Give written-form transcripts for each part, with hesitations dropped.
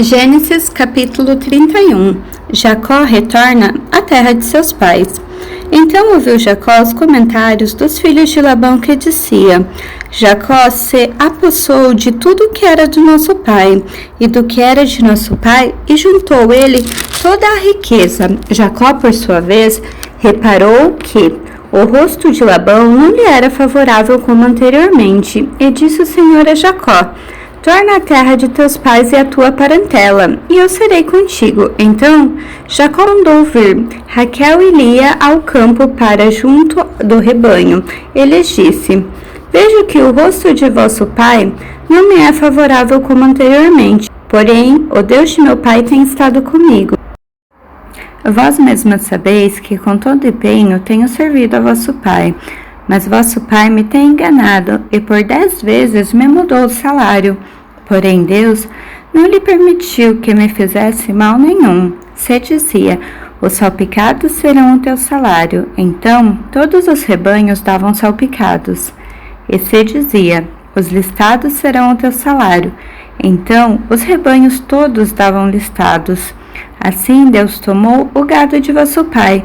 Gênesis capítulo 31. Jacó retorna à terra de seus pais. Então ouviu Jacó os comentários dos filhos de Labão que dizia: Jacó se apossou de tudo que era do nosso pai e do que era de nosso pai, e juntou ele toda a riqueza. Jacó, por sua vez, reparou que o rosto de Labão não lhe era favorável como anteriormente, e disse o Senhor a Jacó: Torna à terra de teus pais e à tua parentela, e eu serei contigo. Então Jacó mandou vir Raquel e Lia ao campo para junto do rebanho. Ele disse: Vejo que o rosto de vosso pai não me é favorável como anteriormente, porém o Deus de meu pai tem estado comigo. Vós mesmos sabeis que com todo empenho tenho servido a vosso pai, mas vosso pai me tem enganado e por 10 vezes me mudou o salário. Porém Deus não lhe permitiu que me fizesse mal nenhum. Se dizia: os salpicados serão o teu salário. Então todos os rebanhos davam salpicados. E se dizia: os listados serão o teu salário. Então os rebanhos todos davam listados. Assim Deus tomou o gado de vosso pai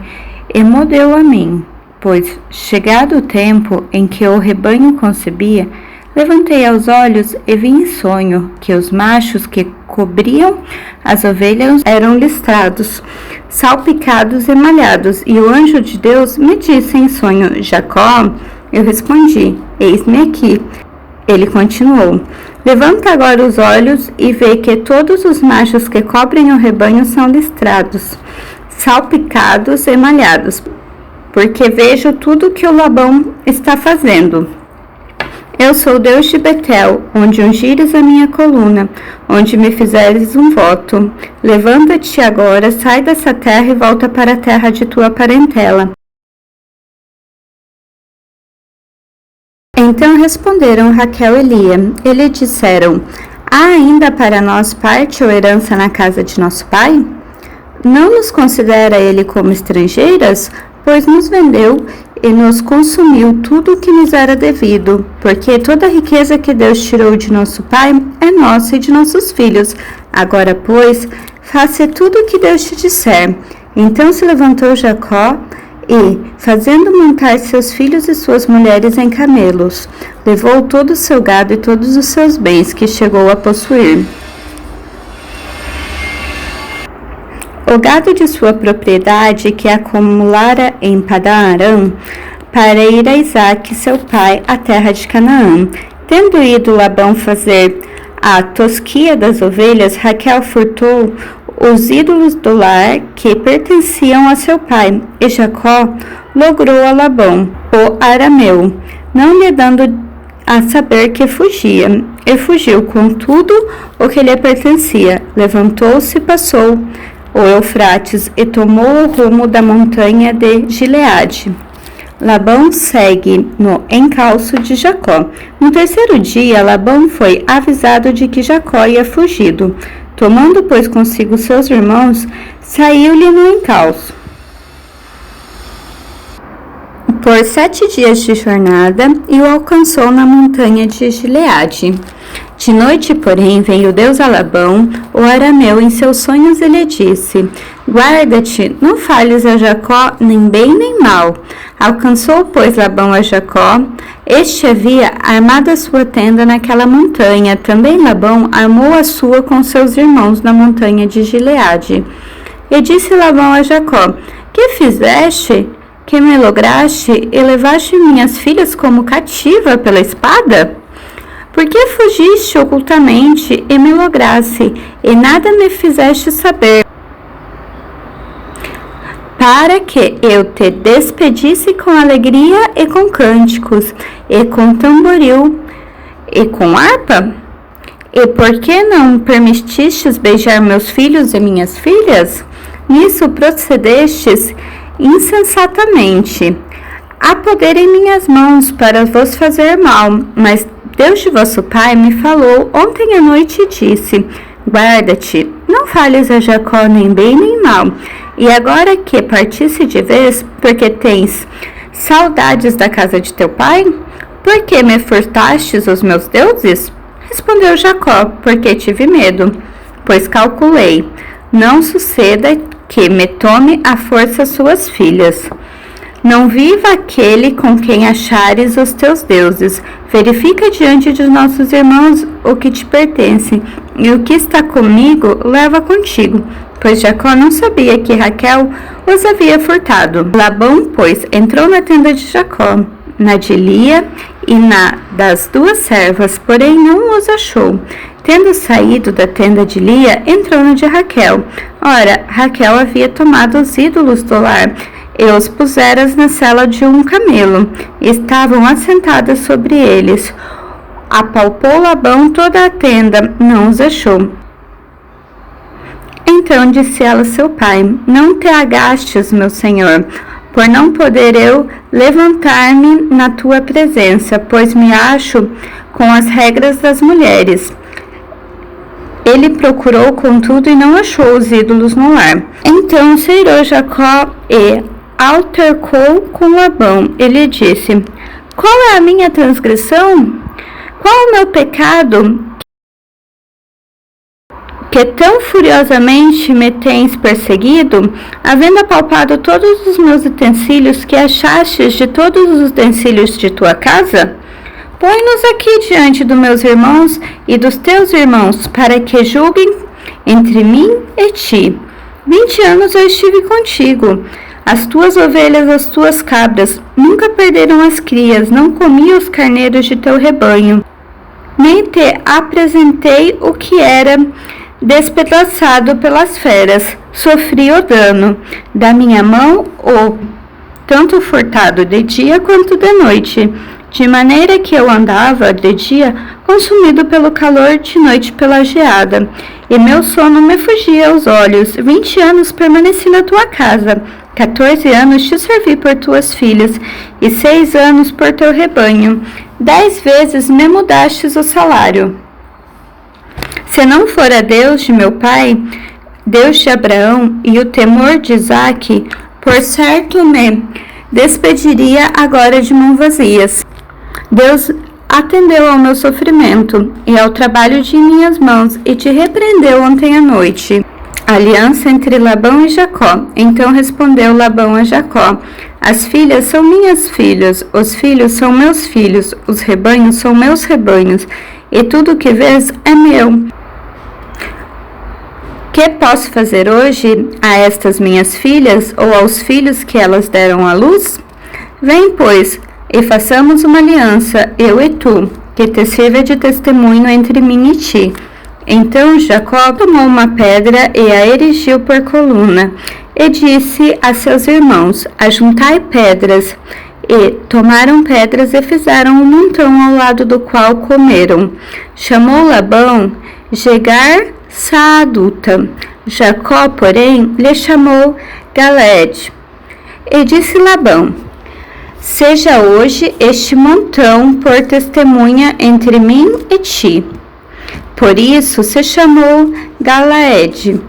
e mo deu a mim. Pois, chegado o tempo em que o rebanho concebia, levantei os olhos e vi em sonho que os machos que cobriam as ovelhas eram listrados, salpicados e malhados. E o anjo de Deus me disse em sonho: Jacó? Eu respondi: Eis-me aqui. Ele continuou: Levanta agora os olhos e vê que todos os machos que cobrem o rebanho são listrados, salpicados e malhados, porque vejo tudo que o Labão está fazendo. Eu sou Deus de Betel, onde ungires a minha coluna, onde me fizeres um voto. Levanta-te agora, sai dessa terra e volta para a terra de tua parentela. Então responderam Raquel e Lia, e lhe disseram: Há ainda para nós parte ou herança na casa de nosso pai? Não nos considera ele como estrangeiras? Pois nos vendeu e nos consumiu tudo o que nos era devido, porque toda a riqueza que Deus tirou de nosso pai é nossa e de nossos filhos. Agora, pois, faça tudo o que Deus te disser. Então se levantou Jacó e, fazendo montar seus filhos e suas mulheres em camelos, levou todo o seu gado e todos os seus bens que chegou a possuir. O gado de sua propriedade que acumulara em Padã-Arã, para ir a Isaque, seu pai, à terra de Canaã. Tendo ido Labão fazer a tosquia das ovelhas, Raquel furtou os ídolos do lar que pertenciam a seu pai, e Jacó logrou a Labão, o arameu, não lhe dando a saber que fugia, e fugiu com tudo o que lhe pertencia. Levantou-se e passou o Eufrates e tomou o rumo da montanha de Gileade. Labão segue no encalço de Jacó. No terceiro dia, Labão foi avisado de que Jacó ia fugido. Tomando, pois, consigo seus irmãos, saiu-lhe no encalço. Por 7 dias de jornada, e o alcançou na montanha de Gileade. De noite, porém, veio Deus a Labão, o arameu, em seus sonhos e lhe disse: Guarda-te, não falhes a Jacó nem bem nem mal. Alcançou, pois, Labão a Jacó. Este havia armado a sua tenda naquela montanha. Também Labão armou a sua com seus irmãos na montanha de Gileade. E disse Labão a Jacó: Que fizeste? Que me lograste e levaste minhas filhas como cativa pela espada? Por que fugiste ocultamente e me lograste, e nada me fizeste saber, para que eu te despedisse com alegria e com cânticos, e com tamboril, e com harpa? E por que não permitistes beijar meus filhos e minhas filhas? Nisso procedestes insensatamente. Há poder em minhas mãos para vos fazer mal, mas Deus de vosso pai me falou ontem à noite e disse: Guarda-te, não falhes a Jacó nem bem nem mal. E agora que partisse de vez, porque tens saudades da casa de teu pai? Por que me furtastes os meus deuses? Respondeu Jacó: Porque tive medo. pois calculei, não suceda que me tome à força suas filhas. Não viva aquele com quem achares os teus deuses. Verifica diante de nossos irmãos o que te pertence, e o que está comigo leva contigo. Pois Jacó não sabia que Raquel os havia furtado. Labão, pois, entrou na tenda de Jacó, na de Lia e na das duas servas, porém não os achou. Tendo saído da tenda de Lia, entrou na de Raquel. Ora, Raquel havia tomado os ídolos do lar e os pusera na sela de um camelo. Estavam assentadas sobre eles. Apalpou Labão toda a tenda, não os achou. Então disse ela a seu pai: Não te agastes, meu senhor, por não poder eu levantar-me na tua presença, pois me acho com as regras das mulheres. Ele procurou, contudo, e não achou os ídolos no lar. Então se irou Jacó e altercou com Labão. Ele disse: Qual é a minha transgressão? Qual é o meu pecado que tão furiosamente me tens perseguido, havendo apalpado todos os meus utensílios que achastes de todos os utensílios de tua casa? Põe-nos aqui diante dos meus irmãos e dos teus irmãos, para que julguem entre mim e ti. 20 anos eu estive contigo. As tuas ovelhas, as tuas cabras, nunca perderam as crias, não comi os carneiros de teu rebanho, nem te apresentei o que era despedaçado pelas feras. Sofri o dano da minha mão, ou tanto furtado de dia quanto de noite, de maneira que eu andava de dia consumido pelo calor, de noite pela geada, e meu sono me fugia aos olhos. 20 anos permaneci na tua casa, 14 anos te servi por tuas filhas, e 6 anos por teu rebanho. 10 vezes me mudastes o salário. Se não fora Deus de meu pai, Deus de Abraão, e o temor de Isaque, por certo me despediria agora de mãos vazias. Deus atendeu ao meu sofrimento e ao trabalho de minhas mãos, e te repreendeu ontem à noite. Aliança entre Labão e Jacó. Então respondeu Labão a Jacó: As filhas são minhas filhas, os filhos são meus filhos, os rebanhos são meus rebanhos, e tudo o que vês é meu. Que posso fazer hoje a estas minhas filhas, ou aos filhos que elas deram à luz? Vem, pois, e façamos uma aliança, eu e tu, que te sirva de testemunho entre mim e ti. Então Jacó tomou uma pedra e a erigiu por coluna, e disse a seus irmãos: Ajuntai pedras. E tomaram pedras e fizeram um montão ao lado do qual comeram. Chamou Labão Jegar Saaduta. Jacó, porém, lhe chamou Galeed. E disse Labão: Seja hoje este montão por testemunha entre mim e ti. Por isso se chamou Galaed.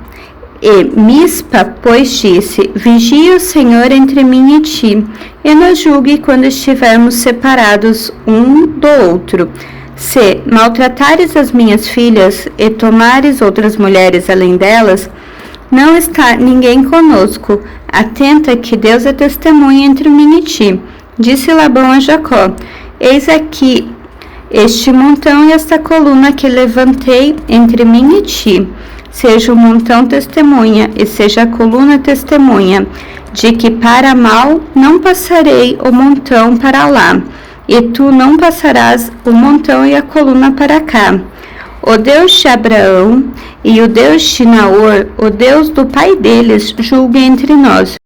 E Mispa, pois, disse: Vigie o Senhor entre mim e ti, e nos julgue quando estivermos separados um do outro. Se maltratares as minhas filhas e tomares outras mulheres além delas, não está ninguém conosco. Atenta que Deus é testemunha entre mim e ti. Disse Labão a Jacó: Eis aqui este montão e esta coluna que levantei entre mim e ti. Seja o montão testemunha e seja a coluna testemunha, de que para mal não passarei o montão para lá, e tu não passarás o montão e a coluna para cá. O Deus de Abraão e o Deus de Naor, o Deus do pai deles, julgue entre nós.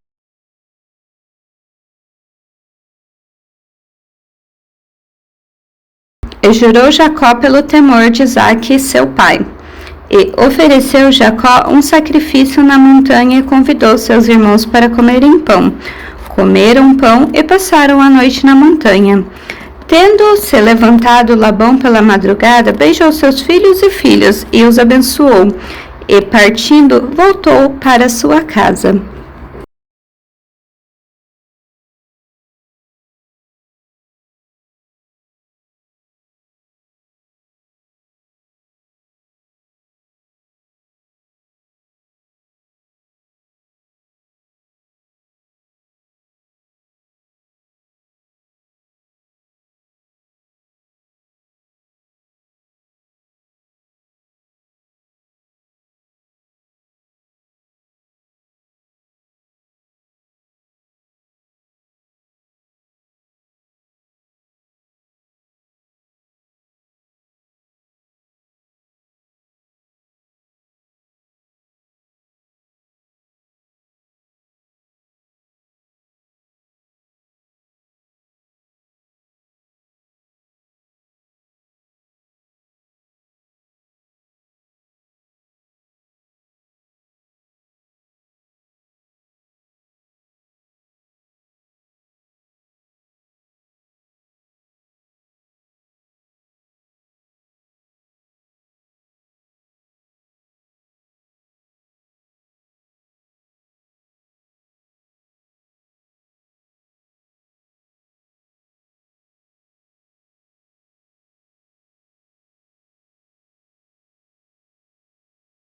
E jurou Jacó pelo temor de Isaque, seu pai. E ofereceu Jacó um sacrifício na montanha e convidou seus irmãos para comerem pão. Comeram pão e passaram a noite na montanha. Tendo-se levantado Labão pela madrugada, beijou seus filhos e filhas e os abençoou. E partindo, voltou para sua casa.